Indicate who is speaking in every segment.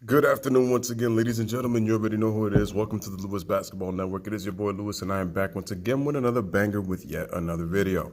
Speaker 1: Good afternoon once again, ladies and gentlemen. You already know who it is. Welcome to the Lewis Basketball Network. It is your boy Lewis, and I am back once again with another banger with yet another video.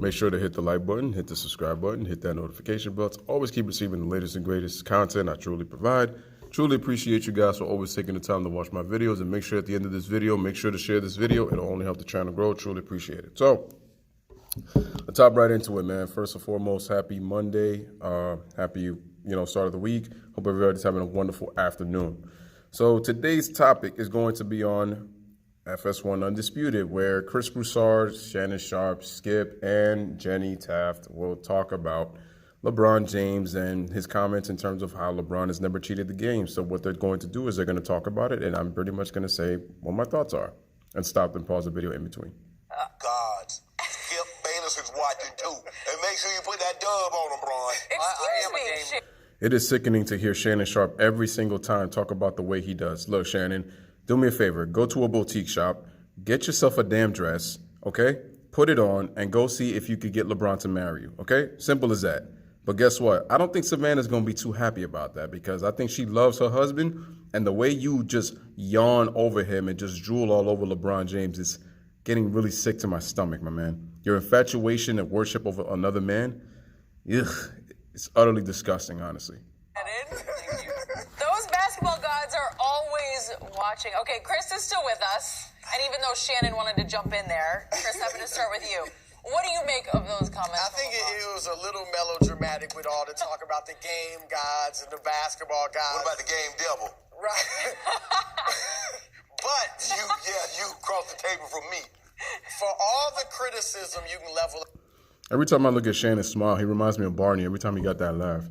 Speaker 1: Make sure to hit the like button, hit the subscribe button, hit that notification bell to always keep receiving the latest and greatest content I truly provide. Truly appreciate you guys for always taking the time to watch my videos, and make sure at the end of this video, make sure to share this video. It'll only help the channel grow. Truly appreciate it. So, let's hop right into it, man. First and foremost, happy Monday. Happy start of the week. Hope everybody's having a wonderful afternoon. So today's topic is going to be on FS1 Undisputed, where Chris Broussard, Shannon Sharp, Skip, and Jenny Taft will talk about LeBron James and his comments in terms of how LeBron has never cheated the game. So what they're going to do is they're going to talk about it, and I'm pretty much going to say what my thoughts are and stop and pause the video in between.
Speaker 2: God, Skip Bayless is watching too. And make sure you put that dub on him, Bron.
Speaker 3: Excuse me.
Speaker 1: It is sickening to hear Shannon Sharp every single time talk about the way he does. Look, Shannon, do me a favor. Go to a boutique shop, get yourself a damn dress, okay? Put it on, and go see if you could get LeBron to marry you, okay? Simple as that. But guess what? I don't think Savannah's going to be too happy about that, because I think she loves her husband, and the way you just yawn over him and just drool all over LeBron James is getting really sick to my stomach, my man. Your infatuation and worship over another man, ugh, it's utterly disgusting, honestly.
Speaker 3: Those basketball gods are always watching. Okay, Chris is still with us, and even though Shannon wanted to jump in there, Chris, I'm going to start with you. What do you make of those comments?
Speaker 2: I think it was a little melodramatic with all the talk about the game gods and the basketball gods. What about the game devil? Right. But you crossed the table from me. For all the criticism you can level.
Speaker 1: Every time I look at Shannon smile, he reminds me of Barney. Every time he got that laugh.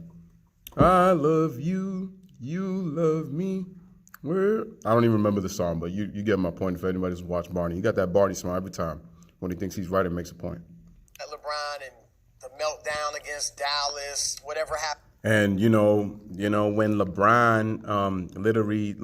Speaker 1: I love you, you love me. Where? I don't even remember the song, but you get my point if anybody's watched Barney. He got that Barney smile every time when he thinks he's right and makes a point.
Speaker 2: LeBron and the meltdown against Dallas, whatever happened.
Speaker 1: And when LeBron literally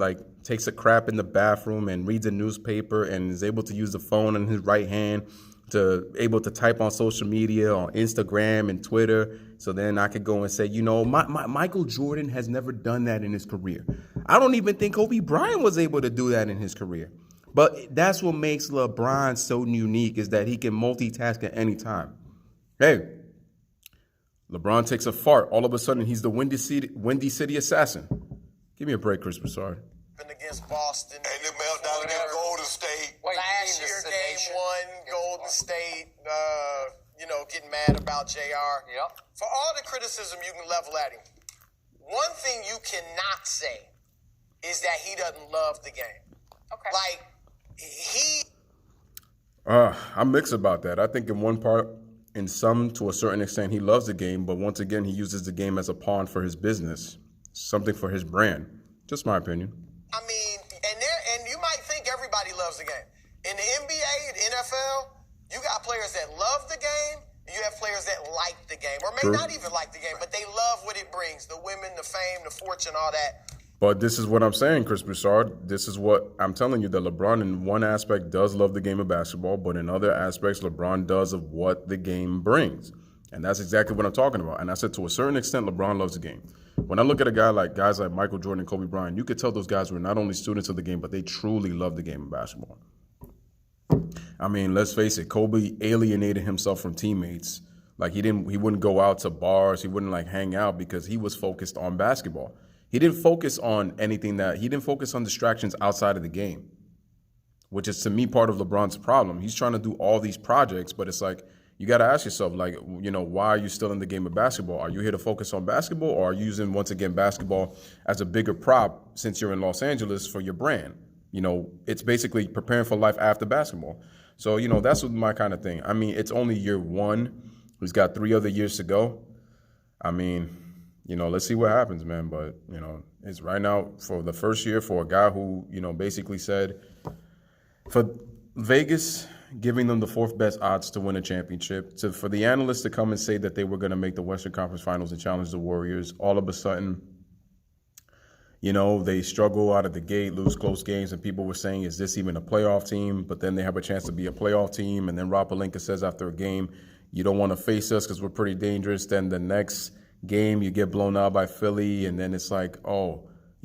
Speaker 1: takes a crap in the bathroom and reads a newspaper and is able to use the phone in his right hand to able to type on social media, on Instagram and Twitter, so then I could go and say, Michael Jordan has never done that in his career. I don't even think Kobe Bryant was able to do that in his career. But that's what makes LeBron so unique, is that he can multitask at any time. Hey, LeBron takes a fart. All of a sudden, he's the Windy City assassin. Give me a break, Chris Broussard.
Speaker 2: Against Boston. And the meltdown against Golden State. Last year, game one, Golden State, getting mad about JR. Yep. For all the criticism you can level at him, one thing you cannot say is that he doesn't love the game. Okay.
Speaker 1: I'm mixed about that. I think in one part, to a certain extent, he loves the game, but once again, he uses the game as a pawn for his business, something for his brand. Just my opinion.
Speaker 2: I mean, and you might think everybody loves the game. In the NBA, the NFL, you got players that love the game, and you have players that like the game, or may not even like the game, but they love what it brings, the women, the fame, the fortune, all that.
Speaker 1: But this is what I'm saying, Chris Broussard. This is what I'm telling you, that LeBron in one aspect does love the game of basketball, but in other aspects, LeBron does of what the game brings. And that's exactly what I'm talking about. And I said to a certain extent, LeBron loves the game. When I look at guys like Michael Jordan and Kobe Bryant, you could tell those guys were not only students of the game, but they truly love the game of basketball. I mean, let's face it, Kobe alienated himself from teammates. He wouldn't go out to bars, he wouldn't hang out, because he was focused on basketball. He didn't focus on he didn't focus on distractions outside of the game, which is, to me, part of LeBron's problem. He's trying to do all these projects, but it's you got to ask yourself, why are you still in the game of basketball? Are you here to focus on basketball, or are you using, once again, basketball as a bigger prop since you're in Los Angeles for your brand? It's basically preparing for life after basketball. So, that's my kind of thing. I mean, it's only year one. He's got 3 other years to go. I mean, let's see what happens, man. But, it's right now for the first year for a guy who, basically said for Vegas giving them the 4th best odds to win a championship, for the analysts to come and say that they were going to make the Western Conference Finals and challenge the Warriors, all of a sudden, they struggle out of the gate, lose close games, and people were saying, is this even a playoff team? But then they have a chance to be a playoff team, and then Rob Pelinka says after a game, you don't want to face us because we're pretty dangerous. Then the next game, you get blown out by Philly, and then it's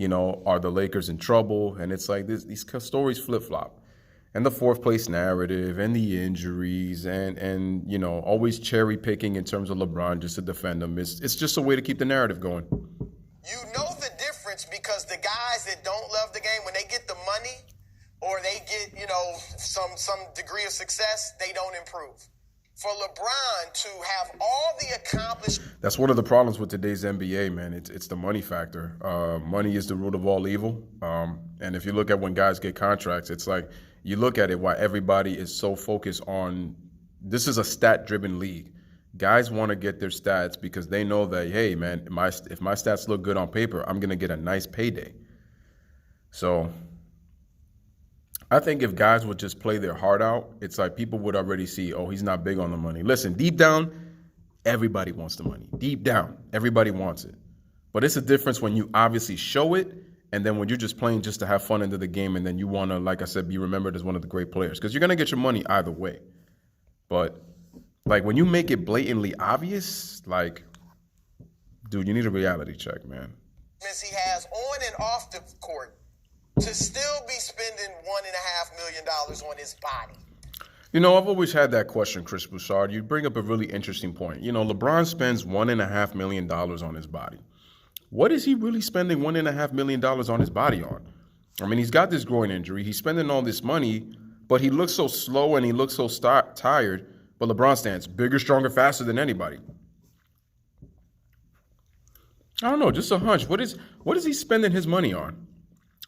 Speaker 1: are the Lakers in trouble? And it's like these stories flip-flop. And the fourth place narrative and the injuries and always cherry picking in terms of LeBron just to defend him. It's just a way to keep the narrative going.
Speaker 2: You know the difference because the guys that don't love the game, when they get the money or they get, some degree of success, they don't improve. For LeBron to have all the accomplishments.
Speaker 1: That's one of the problems with today's NBA, man. It's the money factor. Money is the root of all evil. And if you look at when guys get contracts, it's like you look at it why everybody is so focused on this is a stat-driven league. Guys want to get their stats because they know that, hey, man, if my stats look good on paper, I'm going to get a nice payday. So I think if guys would just play their heart out, it's like people would already see, oh, he's not big on the money. Listen, deep down, everybody wants the money. Deep down, everybody wants it. But it's a difference when you obviously show it and then when you're just playing just to have fun into the game and then you want to, like I said, be remembered as one of the great players. Because you're going to get your money either way. But, like, when you make it blatantly obvious, like, dude, you need a reality check, man.
Speaker 2: He has on and off the court to still be spending $1.5 million on his body.
Speaker 1: I've always had that question, Chris Broussard. You bring up a really interesting point. LeBron spends $1.5 million on his body. What is he really spending $1.5 million on his body on? I mean, he's got this groin injury. He's spending all this money, but he looks so slow and he looks so tired. But LeBron stands bigger, stronger, faster than anybody. I don't know, just a hunch. What is he spending his money on?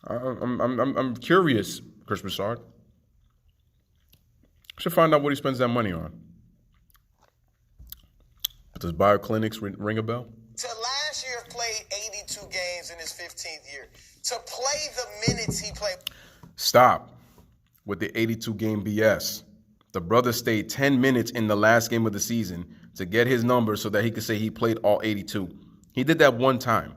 Speaker 1: I'm curious, Chris Broussard. Should find out what he spends that money on. Does BioClinics ring a bell?
Speaker 2: To last year played 82 games in his 15th year. To play the minutes he played.
Speaker 1: Stop with the 82-game BS. The brother stayed 10 minutes in the last game of the season to get his number so that he could say he played all 82. He did that one time.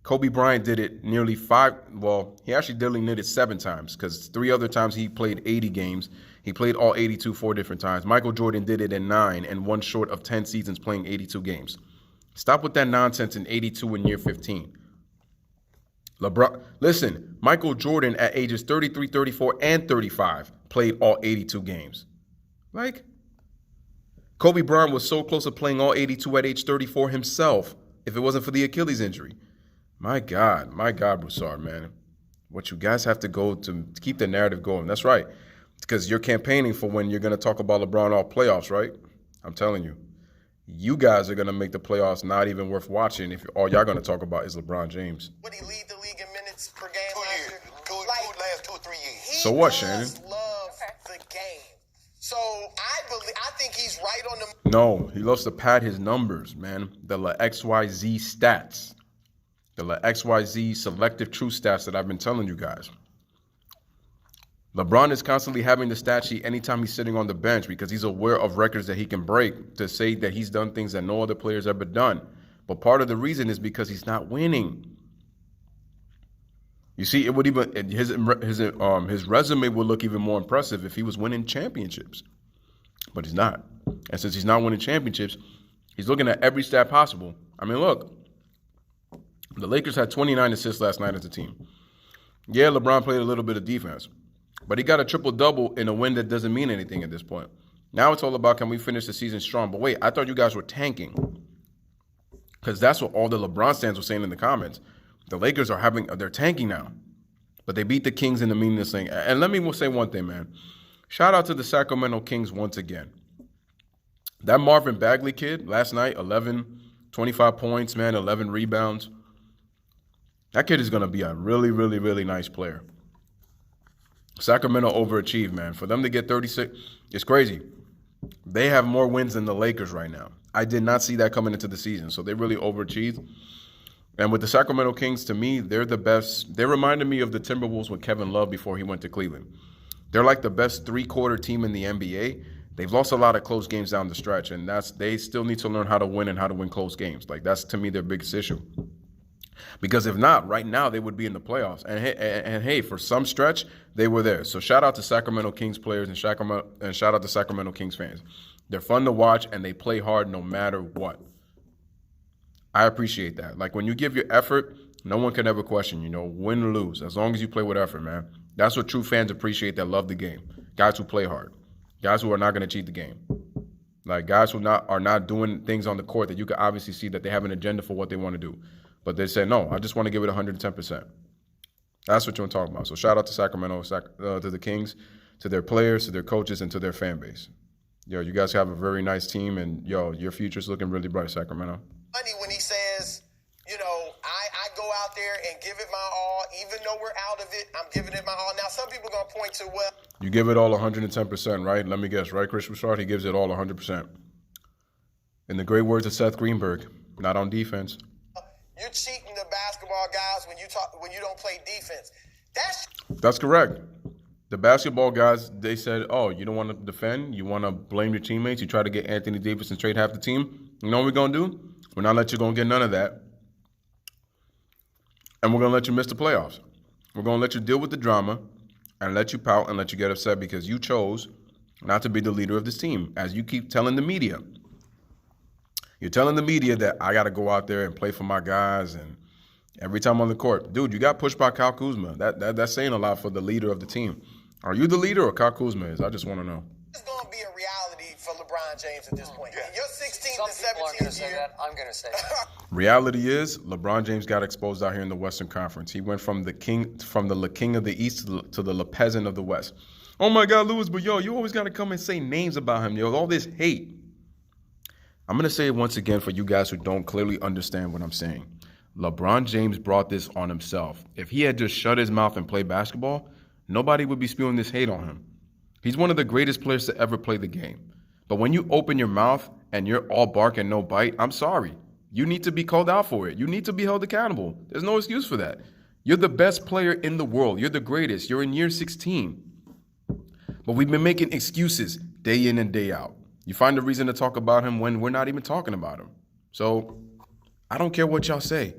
Speaker 1: Kobe Bryant did it nearly he actually did it 7 times because 3 other times he played 80 games. He played all 82 4 different times. Michael Jordan did it in 9 and 1 short of 10 seasons playing 82 games. Stop with that nonsense in 82 in year 15. LeBron, listen, Michael Jordan at ages 33, 34, and 35 played all 82 games. Like, Kobe Bryant was so close to playing all 82 at age 34 himself if it wasn't for the Achilles injury. My God, Broussard, man. What you guys have to go to keep the narrative going. That's right. Because you're campaigning for when you're going to talk about LeBron all playoffs, right? I'm telling you. You guys are going to make the playoffs not even worth watching if all y'all going to talk about is LeBron James.
Speaker 2: Would he lead the league in minutes per game last year? Last 2 or 3 years.
Speaker 1: So what, Shannon?
Speaker 2: He loves the game. So I think he's right on the...
Speaker 1: No, he loves to pad his numbers, man. The XYZ stats. The XYZ selective true stats that I've been telling you guys. LeBron is constantly having the stat sheet anytime he's sitting on the bench because he's aware of records that he can break to say that he's done things that no other player's ever done. But part of the reason is because he's not winning. You see, it would even his resume would look even more impressive if he was winning championships. But he's not. And since he's not winning championships, he's looking at every stat possible. I mean, look, the Lakers had 29 assists last night as a team. Yeah, LeBron played a little bit of defense. But he got a triple-double in a win that doesn't mean anything at this point. Now it's all about can we finish the season strong. But wait, I thought you guys were tanking. Because that's what all the LeBron fans were saying in the comments. The Lakers they're tanking now. But they beat the Kings in the meaningless thing. And let me say one thing, man. Shout out to the Sacramento Kings once again. That Marvin Bagley kid last night, 25 points, man, 11 rebounds. That kid is going to be a really, really, really nice player. Sacramento overachieved, man. For them to get 36, it's crazy. They have more wins than the Lakers right now. I did not see that coming into the season, so they really overachieved. And with the Sacramento Kings, to me, they're the best. They reminded me of the Timberwolves with Kevin Love before he went to Cleveland. They're like the best three-quarter team in the NBA. They've lost a lot of close games down the stretch, and they still need to learn how to win and how to win close games. Like, that's, to me, their biggest issue. Because if not, right now they would be in the playoffs. And hey, for some stretch, they were there. So shout out to Sacramento Kings players and shout out to Sacramento Kings fans. They're fun to watch, and they play hard no matter what. I appreciate that. Like, when you give your effort no one can ever question, win or lose, as long as you play with effort, man. That's what true fans appreciate that love the game. Guys who play hard. Guys who are not going to cheat the game. Like guys who are not doing things on the court that you can obviously see that they have an agenda for what they want to do. But they say, no, I just want to give it 110%. That's what you're talking about. So shout out to Sacramento, to the Kings, to their players, to their coaches, and to their fan base. Yo, you guys have a very nice team, and your future's looking really bright, Sacramento.
Speaker 2: Funny when he says, I go out there and give it my all, even though we're out of it, I'm giving it my all. Now, some people are going to point to, well,
Speaker 1: you give it all 110%, right? Let me guess, right, Chris Broussard? He gives it all 100%. In the great words of Seth Greenberg, not on defense.
Speaker 2: You're cheating the basketball guys when you don't play defense.
Speaker 1: That's correct. The basketball guys, they said, oh, you don't want to defend? You want to blame your teammates? You try to get Anthony Davis and trade half the team? You know what we're going to do? We're not let you go and get none of that. And we're going to let you miss the playoffs. We're going to let you deal with the drama and let you pout and let you get upset because you chose not to be the leader of this team, as you keep telling the media. You're telling the media that I got to go out there and play for my guys and every time on the court. Dude, you got pushed by Kyle Kuzma. That's saying a lot for the leader of the team. Are you the leader or Kyle Kuzma is? I just want to know.
Speaker 2: It's going to be a reality for LeBron James at this point.
Speaker 4: Yeah.
Speaker 2: You're 16th
Speaker 4: Some
Speaker 2: and
Speaker 4: people aren't going to
Speaker 2: 17th
Speaker 4: say
Speaker 2: year.
Speaker 4: that. I'm going to say that.
Speaker 1: Reality is, LeBron James got exposed out here in the Western Conference. He went from the king of the East to the peasant of the West. Oh my God, Lewis, but you always got to come and say names about him. All this hate. I'm going to say it once again for you guys who don't clearly understand what I'm saying. LeBron James brought this on himself. If he had just shut his mouth and played basketball, nobody would be spewing this hate on him. He's one of the greatest players to ever play the game. But when you open your mouth and you're all bark and no bite, I'm sorry. You need to be called out for it. You need to be held accountable. There's no excuse for that. You're the best player in the world. You're the greatest. You're in year 16. But we've been making excuses day in and day out. You find a reason to talk about him when we're not even talking about him. So I don't care what y'all say.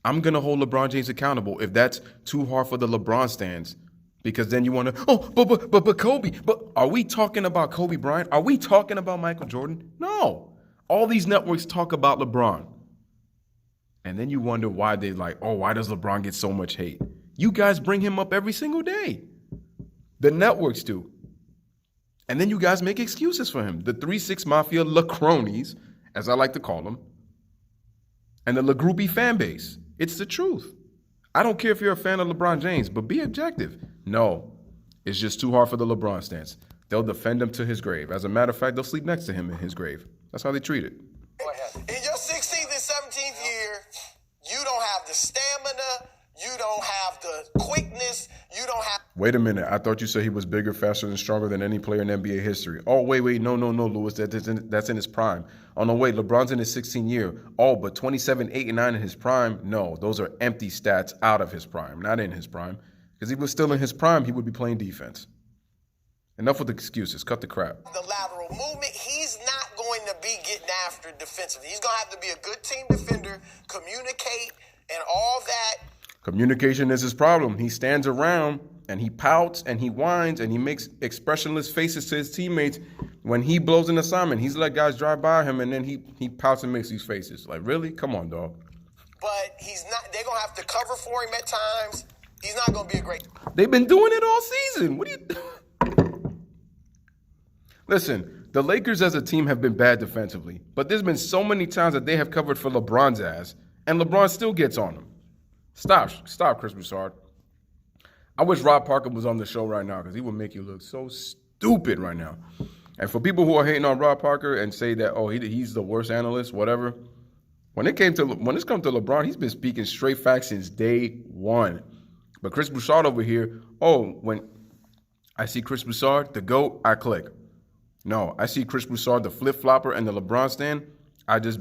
Speaker 1: I'm going to hold LeBron James accountable if that's too hard for the LeBron stands. Because then you want to, but Kobe. But are we talking about Kobe Bryant? Are we talking about Michael Jordan? No. All these networks talk about LeBron. And then you wonder why they why does LeBron get so much hate? You guys bring him up every single day. The networks do. And then you guys make excuses for him. The 3-6 mafia cronies, as I like to call them, and the groupie fan base. It's the truth. I don't care if you're a fan of LeBron James, but be objective. No, it's just too hard for the LeBron stance. They'll defend him to his grave. As a matter of fact, they'll sleep next to him in his grave. That's how they treat it.
Speaker 4: Go ahead.
Speaker 2: In your 16th and 17th year, you don't have the stamina, you don't have the quickness, you don't have...
Speaker 1: Wait a minute. I thought you said he was bigger, faster, and stronger than any player in NBA history. Oh, wait. No, Lewis. That's in his prime. Oh, no, wait. LeBron's in his 16th year. Oh, but 27, 8, and 9 in his prime? No, those are empty stats out of his prime, not in his prime. Because if he was still in his prime, he would be playing defense. Enough with the excuses. Cut the crap.
Speaker 2: The lateral movement, he's not going to be getting after defensively. He's going to have to be a good team defender, communicate, and all that.
Speaker 1: Communication is his problem. He stands around and he pouts and he whines and he makes expressionless faces to his teammates when he blows an assignment. He's let guys drive by him and then he pouts and makes these faces. Like, really? Come on, dog.
Speaker 2: But he's not. They're going to have to cover for him at times. He's not going to be a great...
Speaker 1: They've been doing it all season. What do you... Listen, the Lakers as a team have been bad defensively, but there's been so many times that they have covered for LeBron's ass, and LeBron still gets on them. Stop, Chris Broussard. I wish Rob Parker was on the show right now because he would make you look so stupid right now. And for people who are hating on Rob Parker and say that, oh, he's the worst analyst, whatever, when it's come to LeBron, he's been speaking straight facts since day one. But Chris Broussard over here, when I see Chris Broussard, the GOAT, I click. No, I see Chris Broussard, the flip-flopper, and the LeBron stand, I just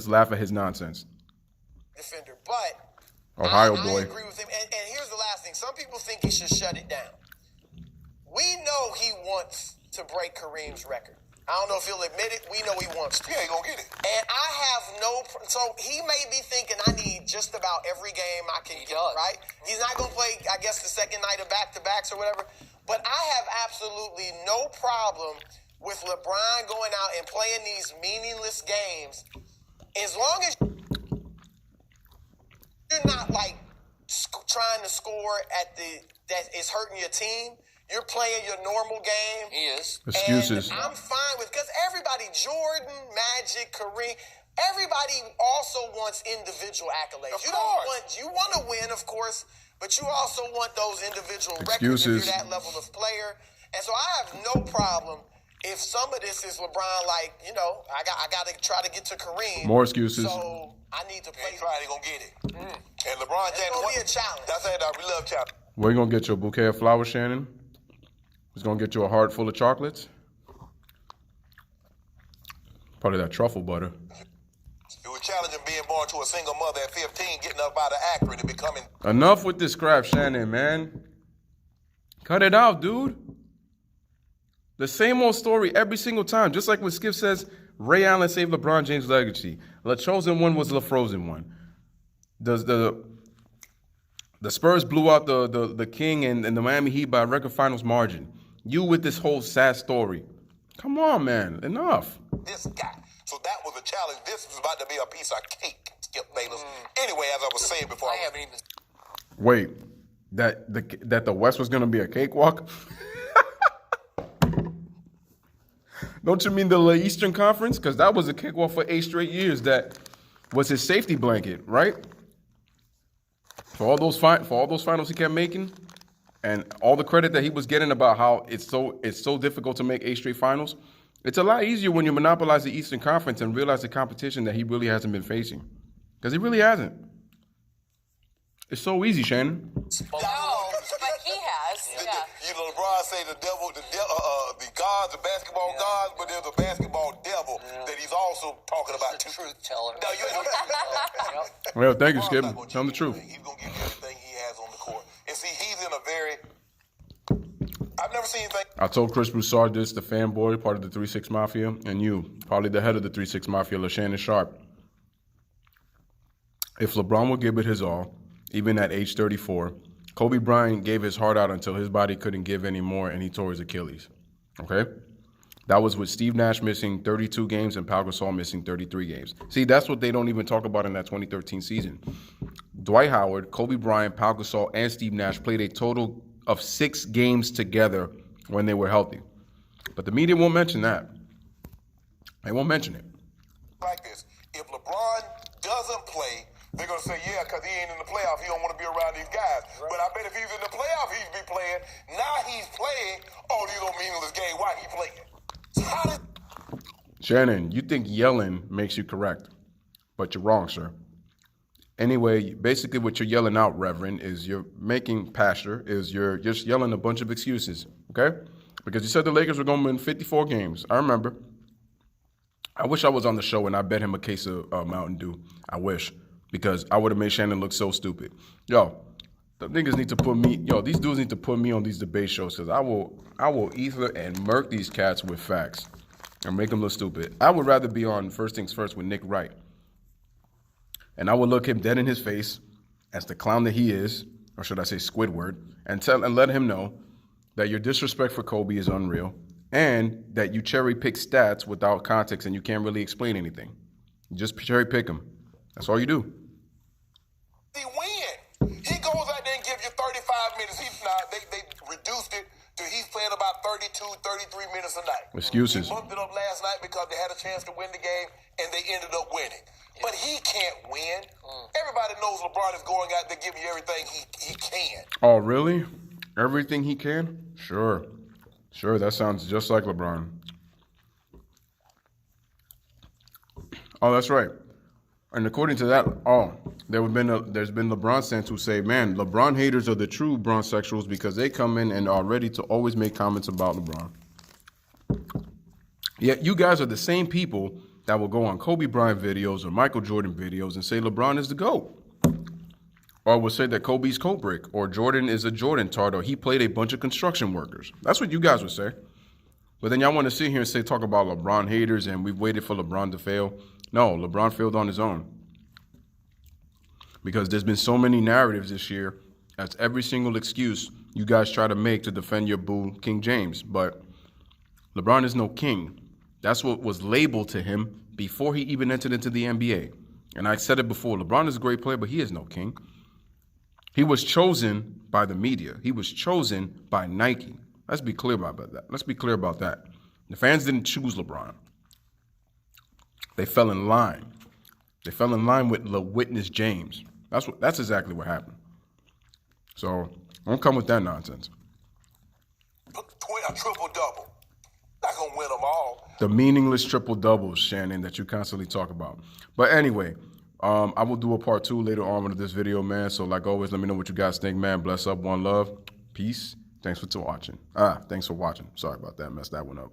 Speaker 1: laugh at his nonsense.
Speaker 2: Defender, but
Speaker 1: Ohio
Speaker 2: I
Speaker 1: boy.
Speaker 2: agree with him. And here's the last thing. Some people think he should shut it down. We know he wants to break Kareem's record. I don't know if he'll admit it. We know he wants to.
Speaker 4: He ain't gonna get it.
Speaker 2: And I have so he may be thinking I need just about every game I can get, right? He's not going to play, I guess, the second night of back-to-backs or whatever. But I have absolutely no problem with LeBron going out and playing these meaningless games as long as... you're not like trying to score that is hurting your team. You're playing your normal game.
Speaker 4: He is.
Speaker 1: Excuses.
Speaker 2: And I'm fine with, because everybody, Jordan, Magic, Kareem, everybody also wants individual accolades. You want to win, of course, but you also want those individual records if you're that level of player. And so I have no problem if some of this is LeBron, like, you know, I got to try to get to Kareem.
Speaker 1: More excuses.
Speaker 2: So I need to play.
Speaker 4: He tried, he gonna get it. And LeBron James,
Speaker 2: It's going to be a challenge.
Speaker 4: that's it, we love challenge.
Speaker 1: Where you gonna get your bouquet of flowers, Shannon? He's gonna get you a heart full of chocolates. Probably that truffle butter.
Speaker 4: It was challenging being born to a single mother at 15, getting up out of Akron and becoming.
Speaker 1: Enough with this crap, Shannon, man. Cut it out, dude. The same old story every single time. Just like when Skip says, Ray Allen saved LeBron James' legacy. The chosen one was the frozen one. The Spurs blew out the King and the Miami Heat by a record finals margin. You with this whole sad story. Come on, man. Enough.
Speaker 4: This guy. So that was a challenge. This was about to be a piece of cake, Skip Bayless. Anyway, as I was saying before, I haven't even.
Speaker 1: Wait, that the West was gonna be a cakewalk? Don't you mean the Eastern Conference? Because that was a cakewalk for 8 straight years. That was his safety blanket, right? For all those finals he kept making, and all the credit that he was getting about how it's so difficult to make 8 straight finals. It's a lot easier when you monopolize the Eastern Conference and realize the competition that he really hasn't been facing, because he really hasn't. It's so easy, Shannon.
Speaker 3: No, but he has. Yeah.
Speaker 4: You know, LeBron say the gods, the basketball gods, but there's a basketball devil that he's also talking about.
Speaker 5: The truth teller.
Speaker 4: No, you
Speaker 1: Well, thank you, Skip. Tell him the truth.
Speaker 4: He's gonna give you everything he has on the court. And see, he's in a very. I've never seen anything.
Speaker 1: I told Chris Broussard this, the fanboy, part of the 3-6 Mafia, and you, probably the head of the 3-6 Mafia, Shannon Sharp. If LeBron would give it his all, even at age 34, Kobe Bryant gave his heart out until his body couldn't give anymore, and he tore his Achilles. Okay? That was with Steve Nash missing 32 games and Pau Gasol missing 33 games. See, that's what they don't even talk about in that 2013 season. Dwight Howard, Kobe Bryant, Pau Gasol, and Steve Nash played a total of 6 games together when they were healthy. But the media won't mention that. They won't mention it.
Speaker 4: Like this, if LeBron doesn't play, they're going to say, yeah, because he ain't in the playoff. He don't want to be around these guys. Right. But I bet if he's in the playoff, he'd be playing. Now he's playing. Oh, these don't meaningless game. Why he playing? So how does...
Speaker 1: Shannon, you think yelling makes you correct, but you're wrong, sir. Anyway, basically what you're yelling out, Reverend, is you're making pasture, is you're just yelling a bunch of excuses, okay? Because you said the Lakers were going to win 54 games. I remember. I wish I was on the show and I bet him a case of Mountain Dew. I wish. Because I would have made Shannon look so stupid. Yo, the niggas need to put me, these dudes need to put me on these debate shows, because I will either and murk these cats with facts and make them look stupid. I would rather be on First Things First with Nick Wright. And I would look him dead in his face as the clown that he is, or should I say Squidward, and let him know that your disrespect for Kobe is unreal, and that you cherry pick stats without context and you can't really explain anything. You just cherry pick them. That's all you do.
Speaker 4: He win. He goes out there and gives you 35 minutes. They reduced it to he's playing about 32, 33 minutes a night.
Speaker 1: Excuses.
Speaker 4: They bumped it up last night because they had a chance to win the game, and they ended up winning. But he can't win. Everybody knows LeBron is going out there giving you everything he can.
Speaker 1: Oh, really? Everything he can? Sure. That sounds just like LeBron. Oh, that's right. And according to that, there's been LeBron fans who say, man, LeBron haters are the true Bron sexuals because they come in and are ready to always make comments about LeBron. Yet you guys are the same people that will go on Kobe Bryant videos or Michael Jordan videos and say LeBron is the GOAT. Or will say that Kobe's coat brick, or Jordan is a Jordan tart, or he played a bunch of construction workers. That's what you guys would say. But then y'all want to sit here and talk about LeBron haters and we've waited for LeBron to fail. No, LeBron failed on his own. Because there's been so many narratives this year. That's every single excuse you guys try to make to defend your boo, King James. But LeBron is no king. That's what was labeled to him before he even entered into the NBA. And I said it before, LeBron is a great player, but he is no king. He was chosen by the media. He was chosen by Nike. Let's be clear about that. The fans didn't choose LeBron. They fell in line. They fell in line with Witness James. That's exactly what happened. So don't come with that nonsense.
Speaker 4: A triple-double. Not going to win them all.
Speaker 1: The meaningless triple-doubles, Shannon, that you constantly talk about. But anyway, I will do a part 2 later on with this video, man. So like always, let me know what you guys think, man. Bless up, one love. Peace. Thanks for watching. Sorry about that. Messed that one up.